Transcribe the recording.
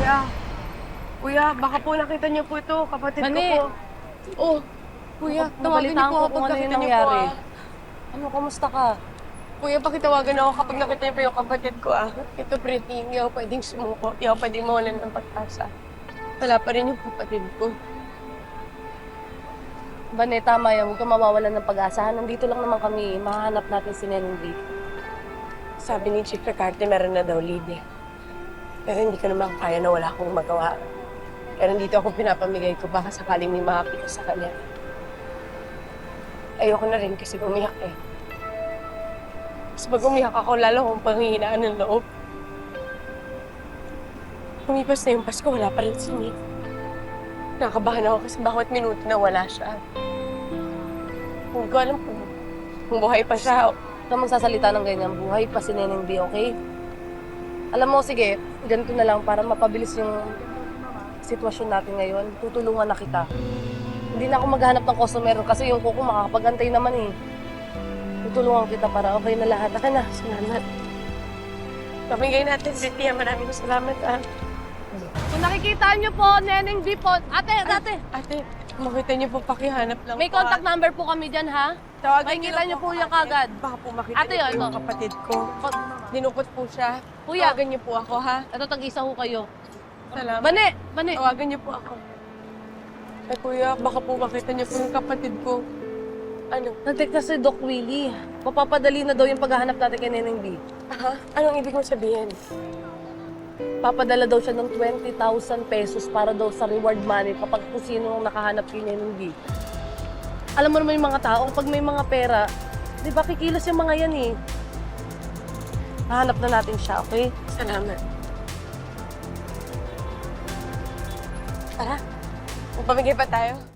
Kuya, kuya, baka po nakita niyo po ito, kapatid ko Mani. po. Oh, kuya, tawagan niyo po ako pag nakita niyo po Ano, kamusta ka? Kuya, pakitawagan ako kapag nakita niyo po yung kapatid ko Ito, pretty, hindi ako pwedeng sumuko. Hindi ako pwedeng mawalan ng pag-asa. Wala pa rin yung kapatid ko. Bane, tama yan. Huwag ka mawawalan ng pag-asa. Nandito lang naman kami. Mahanap natin si Neneng B. Sabi ni Chief Ricarte, meron na daw lead Pero hindi ko naman kaya na wala akong magawa. Pero dito ako pinapamigay ko, baka sakaling may makapita sa kanya. Ayoko na rin kasi umiyak Mas pag umiyak ako, lalo akong panghihinaan ng loob. Lumipas na yung Pasko, wala pa rin si Nick. Nakakabahan ako kasi bawat minuto na wala siya. Hindi ko alam kung buhay pa siya. Huwag ka magsasalita ng ganyan. Buhay pa si Neneng B, okay? Alam mo, sige, ganito na lang para mapabilis yung sitwasyon natin ngayon. Tutulungan na kita. Hindi na ako maghanap ng customer kasi yung kuko makakapag-antay naman eh. Tutulungan kita para okay na lahat. Aka na. Salamat. Pamigay natin si Tia. Maraming salamat, Kung nakikita niyo po, Neneng B po. Ate, Ate, makita niyo po, pakihanap lang may po, contact number po kami dyan, ha? Tawagan Makikita lang niyo po ako, yan ate. kagad. Baka po makita Ate, niyo po ano? yung kapatid ko. Dinukot po siya. Kuya. Tawagan niyo po ako, ha? Ito, tag-isa ho kayo. Salamat. Bane! Tawagan niyo po ako. Kuya, baka po makita niyo po yung kapatid ko. Ano? Nag-text na si Doc Willie. Papapadali na daw yung paghahanap natin kay Neneng B. Anong ibig mo sabihin? Papadala daw siya ng 20,000 pesos para daw sa reward money kapag kung sino ang nakahanap kay Neneng B. Alam mo naman yung mga tao, pag may mga pera, di ba kikilos yung mga yan eh. Hahanap na natin siya, okay? Salamat. Tara. Magpamigay pa tayo.